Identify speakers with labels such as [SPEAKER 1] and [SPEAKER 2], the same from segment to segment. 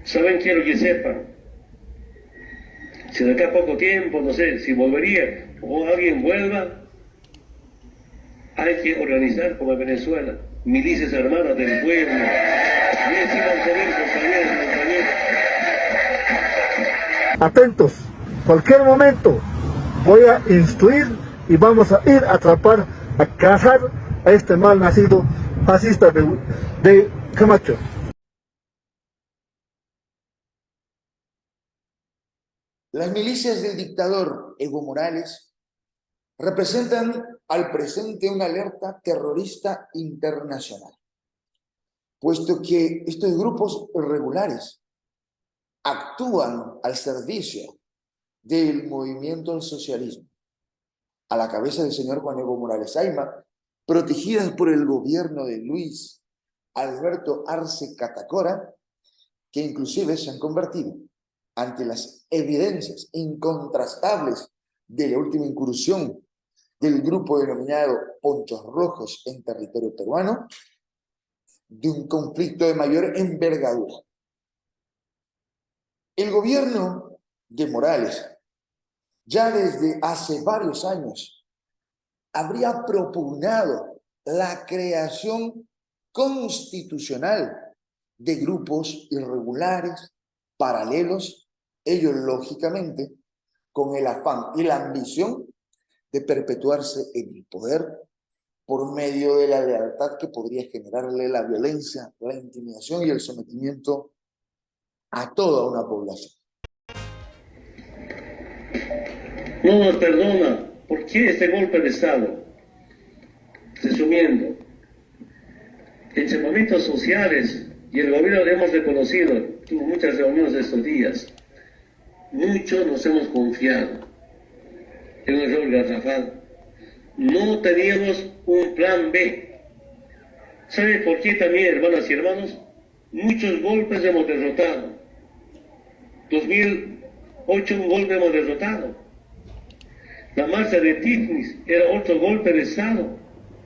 [SPEAKER 1] ¿Saben? Quiero que sepan, si de acá a poco tiempo, no sé, si volvería o alguien vuelva, hay que organizar como en Venezuela, milicias armadas del pueblo. Y así mantener, compañeros.
[SPEAKER 2] Atentos, cualquier momento voy a instruir y vamos a ir a atrapar, a cazar a este mal nacido fascista de Camacho.
[SPEAKER 3] Las milicias del dictador Evo Morales representan al presente una alerta terrorista internacional, puesto que estos grupos irregulares actúan al servicio del movimiento al socialismo, a la cabeza del señor Juan Evo Morales Ayma, protegidas por el gobierno de Luis Alberto Arce Catacora, que inclusive se han convertido, ante las evidencias incontrastables de la última incursión del grupo denominado Ponchos Rojos en territorio peruano, de un conflicto de mayor envergadura. El gobierno de Morales, ya desde hace varios años, habría propugnado la creación constitucional de grupos irregulares, paralelos, ellos lógicamente con el afán y la ambición de perpetuarse en el poder por medio de la lealtad que podría generarle la violencia, la intimidación y el sometimiento a toda una población.
[SPEAKER 1] No nos perdona. ¿Por qué este golpe de Estado? Resumiendo, entre movimientos sociales y el gobierno hemos reconocido, tuvo muchas reuniones estos días, muchos nos hemos confiado en un error garrafal. No teníamos un plan B. ¿Sabe por qué también, hermanas y hermanos? Muchos golpes hemos derrotado. 2008 un golpe hemos derrotado. La marcha de Tifnis era otro golpe de Estado.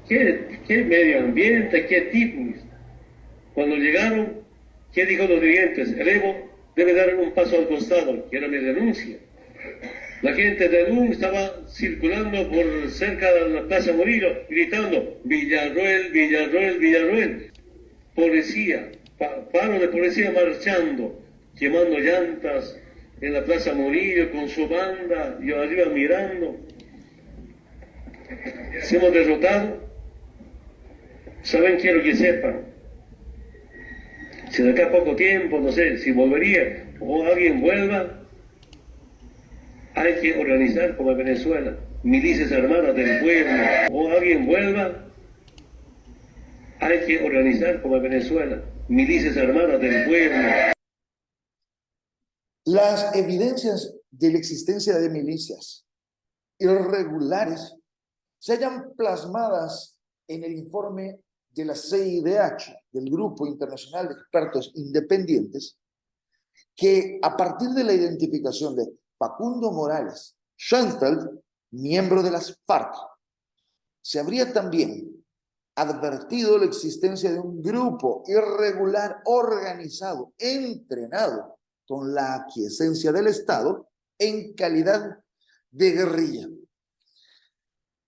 [SPEAKER 1] ¿Qué medio ambiente? ¿Qué Tifnis? Cuando llegaron, ¿qué dijo los dirigentes? El Evo debe dar un paso al costado, que era mi denuncia. La gente de DUN estaba circulando por cerca de la Plaza Murillo, gritando, Villarroel, Villarroel, Villarroel. Policía, paro de policía marchando, quemando llantas en la Plaza Murillo con su banda, yo arriba mirando. Si hemos derrotado, ¿saben? Quiero que sepan, si de acá a poco tiempo, no sé, si volvería o alguien vuelva, hay que organizar como en Venezuela, milicias armadas del pueblo, o alguien vuelva, hay que organizar como en Venezuela, milicias armadas del pueblo.
[SPEAKER 3] Las evidencias de la existencia de milicias irregulares se hallan plasmadas en el informe de la CIDH, del Grupo Internacional de Expertos Independientes, que a partir de la identificación de Facundo Morales Schoenfeld, miembro de las FARC, se habría también advertido la existencia de un grupo irregular organizado, entrenado con la aquiescencia del Estado en calidad de guerrilla.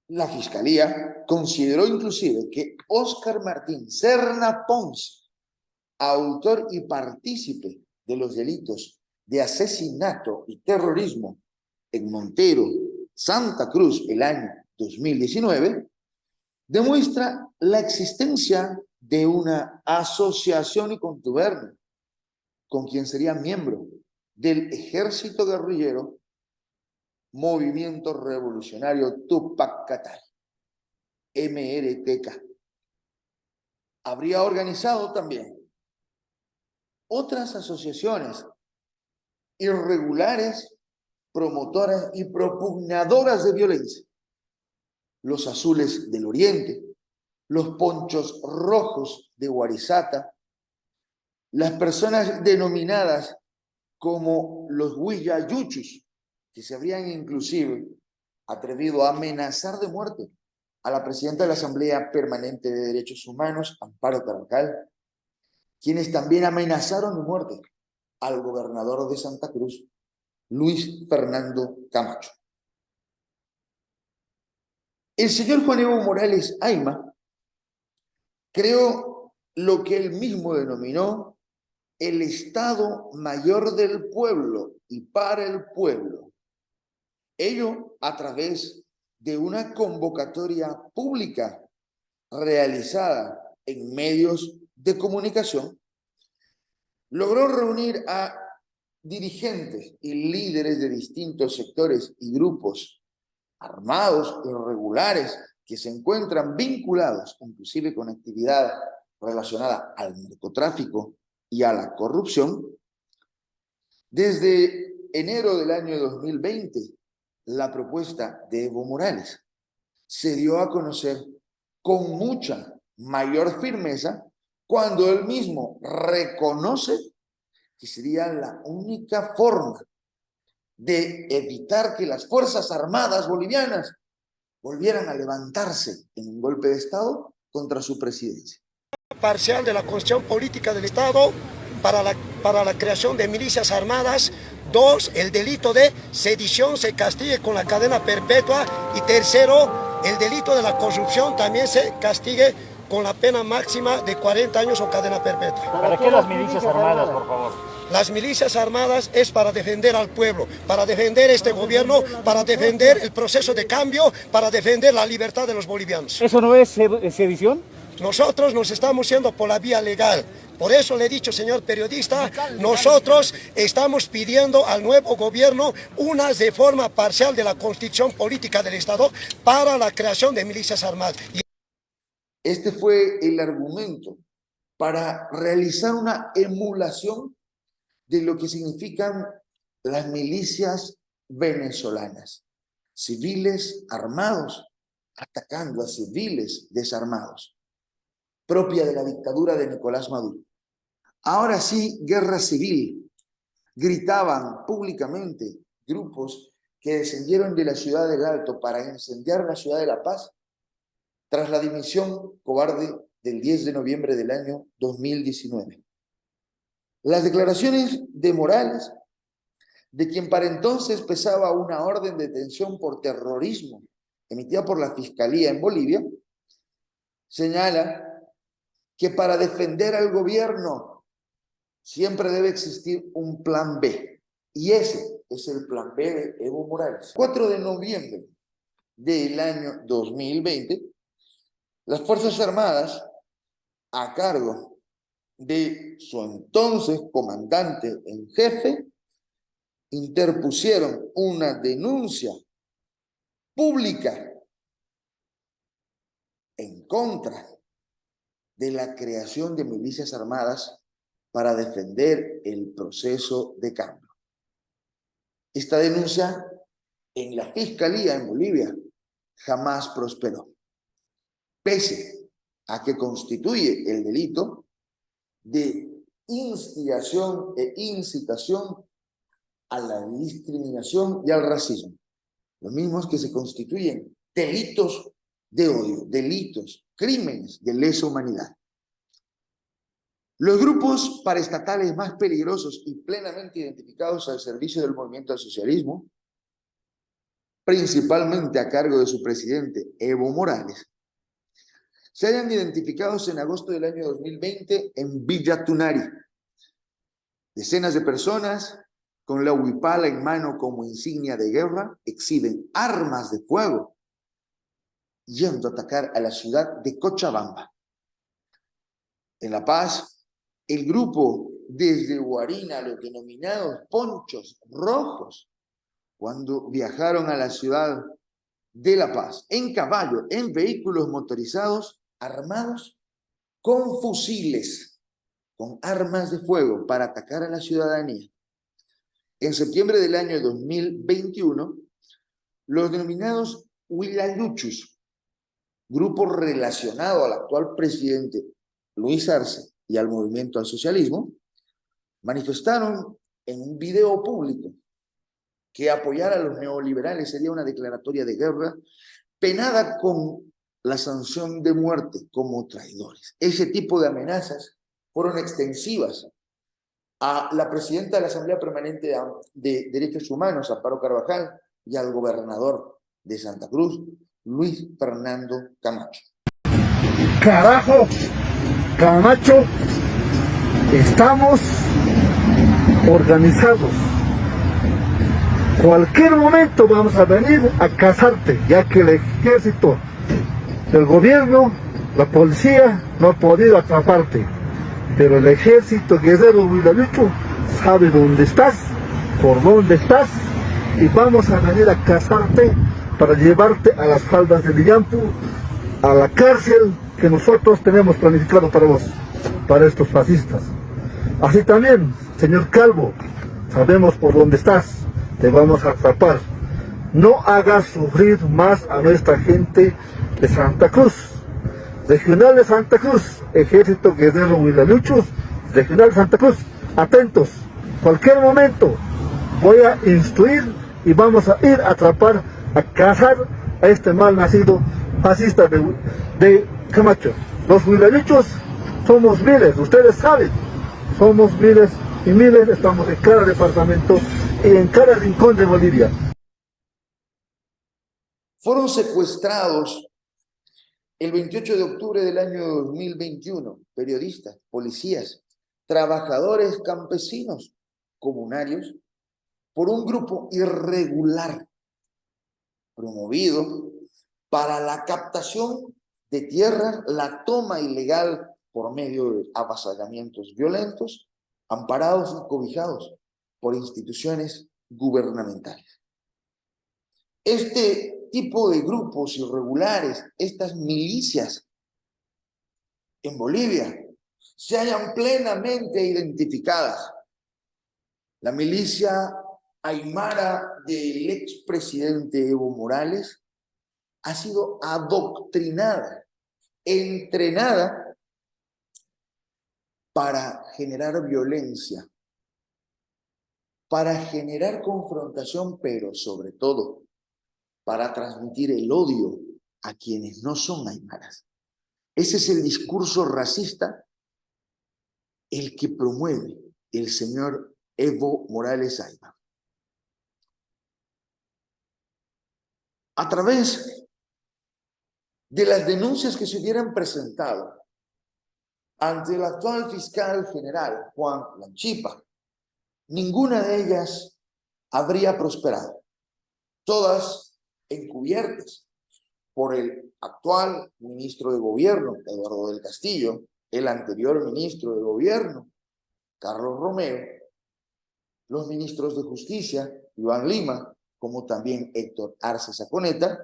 [SPEAKER 3] La Fiscalía consideró inclusive que Óscar Martín Serna Ponce, autor y partícipe de los delitos de asesinato y terrorismo en Montero, Santa Cruz, el año 2019, demuestra la existencia de una asociación y contubernio con quien sería miembro del ejército guerrillero Movimiento Revolucionario Tupac Katari, MRTK. Habría organizado también otras asociaciones irregulares, promotoras y propugnadoras de violencia. Los Azules del Oriente, los Ponchos Rojos de Guarizata, las personas denominadas como los Huillayuchus, que se habrían inclusive atrevido a amenazar de muerte a la presidenta de la Asamblea Permanente de Derechos Humanos, Amparo Carvajal, quienes también amenazaron de muerte al gobernador de Santa Cruz, Luis Fernando Camacho. El señor Juan Evo Morales Ayma creó lo que él mismo denominó el Estado Mayor del Pueblo y para el pueblo. Ello a través de una convocatoria pública realizada en medios de comunicación, logró reunir a dirigentes y líderes de distintos sectores y grupos armados irregulares que se encuentran vinculados inclusive con actividad relacionada al narcotráfico y a la corrupción. Desde enero del año 2020, la propuesta de Evo Morales se dio a conocer con mucha mayor firmeza cuando él mismo reconoce que sería la única forma de evitar que las Fuerzas Armadas bolivianas volvieran a levantarse en un golpe de Estado contra su presidencia.
[SPEAKER 4] Parcial de la Constitución Política del Estado para la creación de milicias armadas. 2, el delito de sedición se castigue con la cadena perpetua. Y tercero, el delito de la corrupción también se castigue con la pena máxima de 40 años o cadena perpetua.
[SPEAKER 5] ¿Para qué las milicias armadas, por favor?
[SPEAKER 4] Las milicias armadas es para defender al pueblo, para defender este gobierno, para defender el proceso de cambio, para defender la libertad de los bolivianos.
[SPEAKER 5] ¿Eso no es sedición?
[SPEAKER 4] Nosotros nos estamos yendo por la vía legal. Por eso le he dicho, señor periodista, nosotros estamos pidiendo al nuevo gobierno una reforma parcial de la Constitución Política del Estado para la creación de milicias armadas.
[SPEAKER 3] Este fue el argumento para realizar una emulación de lo que significan las milicias venezolanas. Civiles armados atacando a civiles desarmados, propia de la dictadura de Nicolás Maduro. Ahora sí, guerra civil, gritaban públicamente grupos que descendieron de la ciudad del Alto para incendiar la ciudad de La Paz tras la dimisión cobarde del 10 de noviembre del año 2019. Las declaraciones de Morales, de quien para entonces pesaba una orden de detención por terrorismo emitida por la Fiscalía en Bolivia, señala que para defender al gobierno siempre debe existir un plan B. Y ese es el plan B de Evo Morales. 4 de noviembre del año 2020, las Fuerzas Armadas, a cargo de su entonces comandante en jefe, interpusieron una denuncia pública en contra de la creación de milicias armadas para defender el proceso de cambio. Esta denuncia en la Fiscalía en Bolivia jamás prosperó, pese a que constituye el delito de instigación e incitación a la discriminación y al racismo, los mismos que se constituyen delitos de odio, delitos, crímenes de lesa humanidad. Los grupos paraestatales más peligrosos y plenamente identificados al servicio del movimiento al socialismo, principalmente a cargo de su presidente Evo Morales, se hayan identificados en agosto del año 2020 en Villa Tunari. Decenas de personas con la huipala en mano como insignia de guerra exhiben armas de fuego yendo a atacar a la ciudad de Cochabamba. En La Paz, el grupo desde Guarina, los denominados Ponchos Rojos, cuando viajaron a la ciudad de La Paz en caballo, en vehículos motorizados, armados con fusiles, con armas de fuego para atacar a la ciudadanía. En septiembre del año 2021, los denominados Huilaluchus, grupo relacionado al actual presidente Luis Arce y al movimiento al socialismo, manifestaron en un video público que apoyar a los neoliberales sería una declaratoria de guerra penada con la sanción de muerte como traidores. Ese tipo de amenazas fueron extensivas a la presidenta de la Asamblea Permanente de Derechos Humanos, Amparo Carvajal, y al gobernador de Santa Cruz, Luis Fernando Camacho.
[SPEAKER 2] Carajo, Camacho, estamos organizados. Cualquier momento vamos a venir a cazarte, ya que el ejército, el gobierno, la policía no ha podido atraparte. Pero el ejército guerrero Huilalucho sabe dónde estás, por dónde estás, y vamos a venir a cazarte para llevarte a las faldas del Illampu, a la cárcel que nosotros tenemos planificado para vos, para estos fascistas. Así también, señor Calvo, sabemos por dónde estás, te vamos a atrapar. No hagas sufrir más a nuestra gente de Santa Cruz. Regional de Santa Cruz, Ejército Guerrero Huilaluchos, Regional de Santa Cruz, atentos, cualquier momento voy a instruir y vamos a ir a atrapar, a cazar a este mal nacido fascista de Camacho. Los huilaluchos somos miles, ustedes saben, somos miles y miles, estamos en cada departamento y en cada rincón de Bolivia.
[SPEAKER 3] Fueron secuestrados el 28 de octubre del año 2021, periodistas, policías, trabajadores campesinos, comunarios, por un grupo irregular promovido para la captación de tierra, la toma ilegal por medio de avasallamientos violentos, amparados y cobijados por instituciones gubernamentales. Este tipo de grupos irregulares, estas milicias en Bolivia, se hallan plenamente identificadas. La milicia aymara del expresidente Evo Morales ha sido adoctrinada, entrenada para generar violencia, para generar confrontación, pero sobre todo para transmitir el odio a quienes no son aymaras. Ese es el discurso racista el que promueve el señor Evo Morales Ayma. A través de las denuncias que se hubieran presentado ante el actual fiscal general, Juan Lanchipa, ninguna de ellas habría prosperado. Todas encubiertas por el actual ministro de Gobierno, Eduardo del Castillo, el anterior ministro de Gobierno, Carlos Romero, los ministros de Justicia, Iván Lima, como también Héctor Arce Saconeta,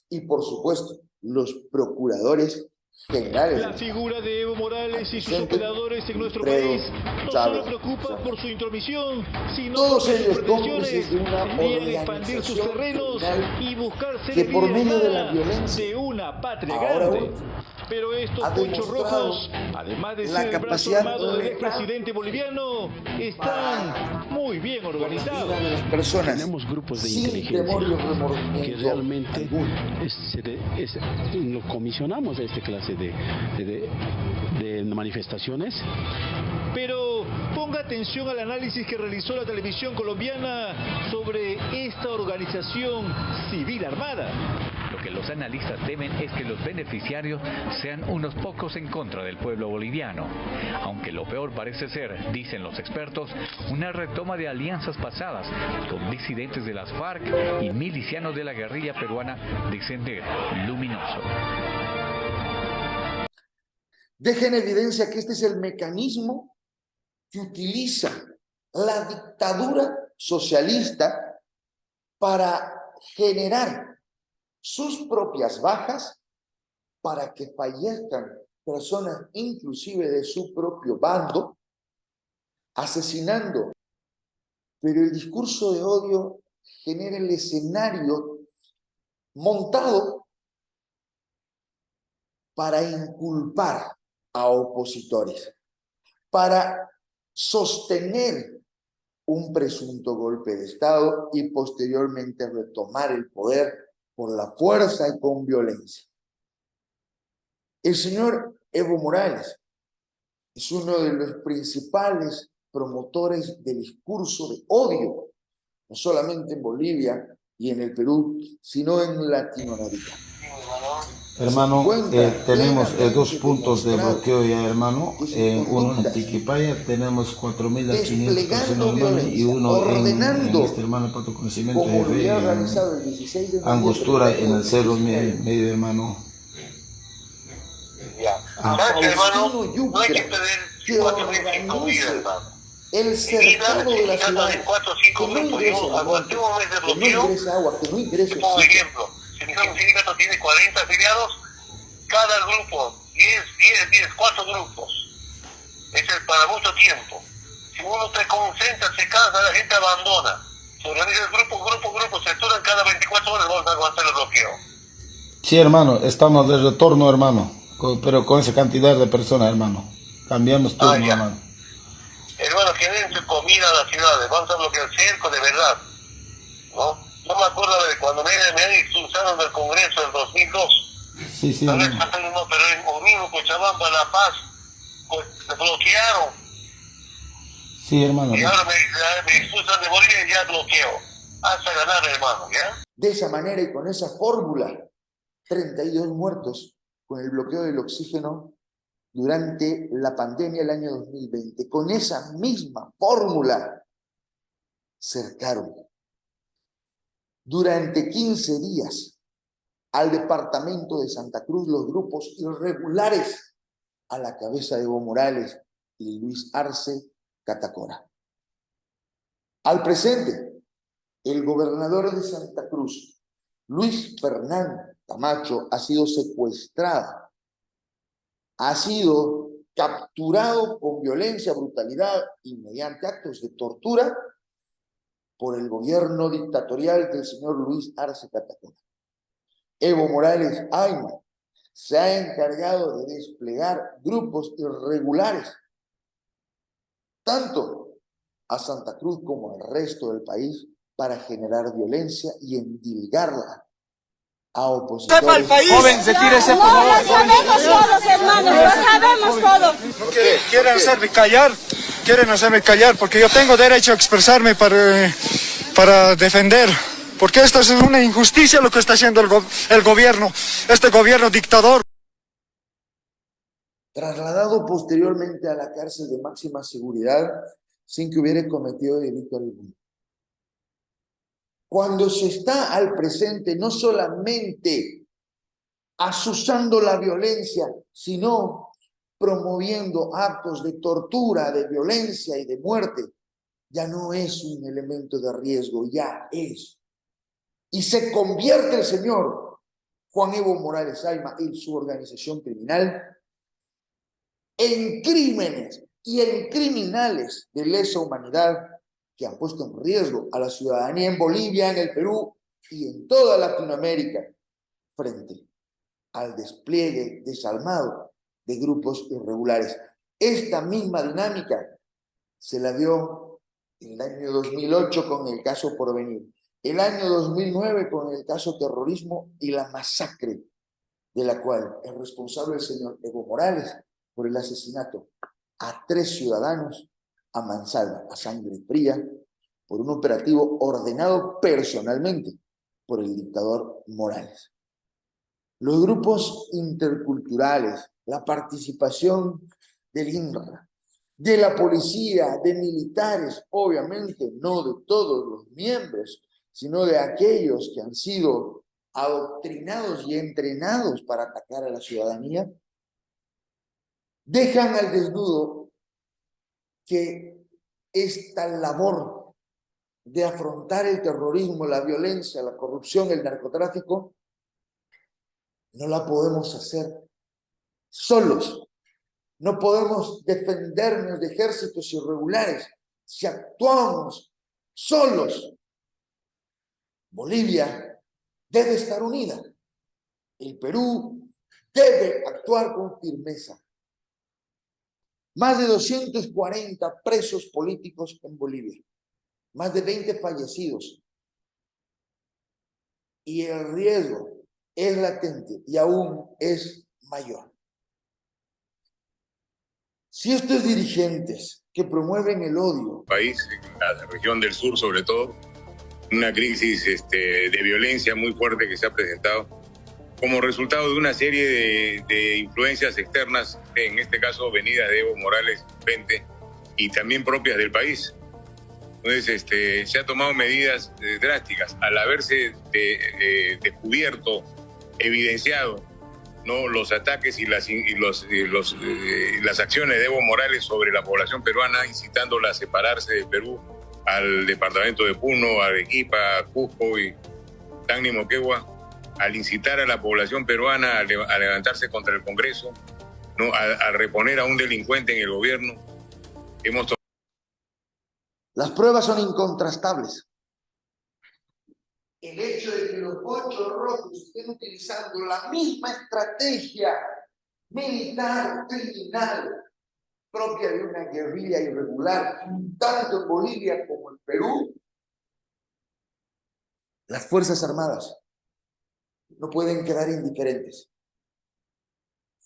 [SPEAKER 3] y por supuesto, los procuradores generales.
[SPEAKER 6] La figura de Evo Morales y sus operadores en nuestro país no solo preocupa por su intromisión, sino
[SPEAKER 3] todos
[SPEAKER 6] por sus
[SPEAKER 3] ellos
[SPEAKER 6] pretensiones
[SPEAKER 3] cómplices de una
[SPEAKER 6] de expandir sus terrenos y buscar ser
[SPEAKER 3] que por medio de la violencia
[SPEAKER 6] de una patria
[SPEAKER 3] ahora
[SPEAKER 6] grande. Pero estos ponchos rojos, además de ser el brazo armado del expresidente boliviano, están muy bien organizados.
[SPEAKER 7] Tenemos grupos de inteligencia que realmente lo comisionamos a esta clase de manifestaciones.
[SPEAKER 6] Pero ponga atención al análisis que realizó la televisión colombiana sobre esta organización civil armada.
[SPEAKER 8] Lo que los analistas temen es que los beneficiarios sean unos pocos en contra del pueblo boliviano. Aunque lo peor parece ser, dicen los expertos, una retoma de alianzas pasadas con disidentes de las FARC y milicianos de la guerrilla peruana de Sendero Luminoso.
[SPEAKER 3] Deja en evidencia que este es el mecanismo que utiliza la dictadura socialista para generar sus propias bajas, para que fallezcan personas inclusive de su propio bando, asesinando. Pero el discurso de odio genera el escenario montado para inculpar a opositores, para sostener un presunto golpe de Estado y posteriormente retomar el poder por la fuerza y con violencia. El señor Evo Morales es uno de los principales promotores del discurso de odio, no solamente en Bolivia y en el Perú, sino en Latinoamérica.
[SPEAKER 9] Hermano, tenemos dos puntos de bloqueo ya, hermano. Uno en Tiquipaya tenemos 4.500 personas, hermano, y uno en este hermano para tu conocimiento, jefe, en Angostura, en el cerro medio, hermano.
[SPEAKER 1] ¿Sabes qué, hermano? No hay que pedir 4.000, 5.000, hermano.
[SPEAKER 3] El cercado de la ciudad,
[SPEAKER 1] de 4 o 5
[SPEAKER 3] que no
[SPEAKER 1] grupos.
[SPEAKER 3] ingrese
[SPEAKER 1] Yo,
[SPEAKER 3] al monte,
[SPEAKER 1] ante un mes de
[SPEAKER 3] que no
[SPEAKER 1] bloqueo,
[SPEAKER 3] ingrese agua, que no ingrese
[SPEAKER 1] por
[SPEAKER 3] oxígeno.
[SPEAKER 1] ejemplo, si mi sindicato tiene 40 afiliados, cada grupo, 10, 4 grupos. Eso es para mucho tiempo. Si uno se concentra, se cansa, la gente abandona. Se organiza el grupo, se estudian cada 24 horas, vamos a aguantar el bloqueo.
[SPEAKER 9] Sí, hermano, estamos de retorno, hermano, pero con esa cantidad de personas, hermano. Cambiamos turno, hermano.
[SPEAKER 1] Hermano, que den su comida a las ciudades, vamos a bloquear el cerco de verdad, ¿no? No me acuerdo de cuando me han expulsado del Congreso del 2002.
[SPEAKER 9] Sí,
[SPEAKER 1] Tal vez no, pero en Oruro, Cochabamba, La Paz, pues me bloquearon.
[SPEAKER 9] Sí, hermano.
[SPEAKER 1] Y ahora me expulsan de Bolivia y ya bloqueo. Hasta ganar, hermano, ¿ya?
[SPEAKER 3] De esa manera y con esa fórmula, 32 muertos con el bloqueo del oxígeno durante la pandemia del año 2020. Con esa misma fórmula, cercaron durante 15 días al departamento de Santa Cruz los grupos irregulares a la cabeza de Evo Morales y Luis Arce Catacora. Al presente, el gobernador de Santa Cruz, Luis Fernando Camacho, ha sido secuestrado, ha sido capturado con violencia, brutalidad y mediante actos de tortura por el gobierno dictatorial del señor Luis Arce Catacora. Evo Morales Ayma se ha encargado de desplegar grupos irregulares, tanto a Santa Cruz como al resto del país, para generar violencia y endilgarla a opositores.
[SPEAKER 4] ¡Sepa el país! Joven, retírese, por favor.
[SPEAKER 10] Lo sabemos todos, hermanos, lo sabemos todos.
[SPEAKER 4] Quieren hacerme callar, porque yo tengo derecho a expresarme para defender. Porque esto es una injusticia lo que está haciendo el gobierno, este gobierno dictador.
[SPEAKER 3] Trasladado posteriormente a la cárcel de máxima seguridad sin que hubiera cometido delito alguno. Cuando se está al presente no solamente azuzando la violencia, sino promoviendo actos de tortura, de violencia y de muerte, ya no es un elemento de riesgo, ya es. Y se convierte el señor Juan Evo Morales Ayma y su organización criminal en crímenes y en criminales de lesa humanidad que han puesto en riesgo a la ciudadanía en Bolivia, en el Perú y en toda Latinoamérica frente al despliegue desalmado de grupos irregulares. Esta misma dinámica se la dio en el año 2008 con el caso Porvenir, el año 2009 con el caso terrorismo y la masacre de la cual es responsable el señor Evo Morales por el asesinato a 3 ciudadanos a mansalva, a sangre fría, por un operativo ordenado personalmente por el dictador Morales. Los grupos interculturales, la participación del INRA, de la policía, de militares, obviamente no de todos los miembros, sino de aquellos que han sido adoctrinados y entrenados para atacar a la ciudadanía, dejan al desnudo que esta labor de afrontar el terrorismo, la violencia, la corrupción, el narcotráfico, no la podemos hacer solos. No podemos defendernos de ejércitos irregulares si actuamos solos. Bolivia debe estar unida. El Perú debe actuar con firmeza. Más de 240 presos políticos en Bolivia. Más de 20 fallecidos. Y el riesgo es latente y aún es mayor. Si estos dirigentes que promueven el odio,
[SPEAKER 11] país, en la región del sur sobre todo, una crisis de violencia muy fuerte que se ha presentado como resultado de una serie de influencias externas, en este caso venidas de Evo Morales y también propias del país. Entonces se ha tomado medidas drásticas al haberse descubierto, evidenciado, ¿no?, los ataques y las acciones de Evo Morales sobre la población peruana, incitándola a separarse de Perú, al departamento de Puno, Arequipa, Cusco y Tacna y Moquegua, al incitar a la población peruana a levantarse contra el Congreso, ¿no?, a reponer a un delincuente en el gobierno.
[SPEAKER 3] Las pruebas son incontrastables. El hecho de que los Pochos Rojos estén utilizando la misma estrategia militar, criminal, propia de una guerrilla irregular, tanto en Bolivia como en Perú, las Fuerzas Armadas no pueden quedar indiferentes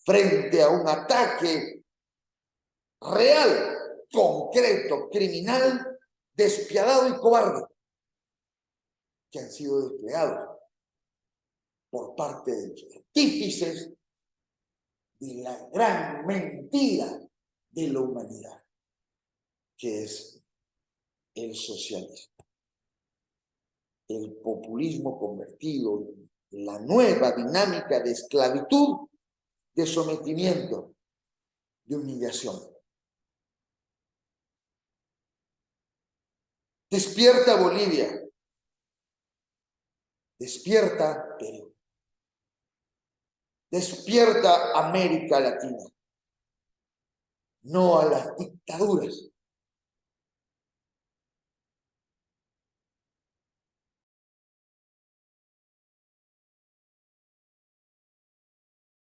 [SPEAKER 3] frente a un ataque real, concreto, criminal, despiadado y cobarde que han sido desplegados por parte de los artífices de la gran mentira de la humanidad, que es el socialismo, el populismo convertido en la nueva dinámica de esclavitud, de sometimiento, de humillación. Despierta Bolivia, despierta Perú, despierta América Latina, no a las dictaduras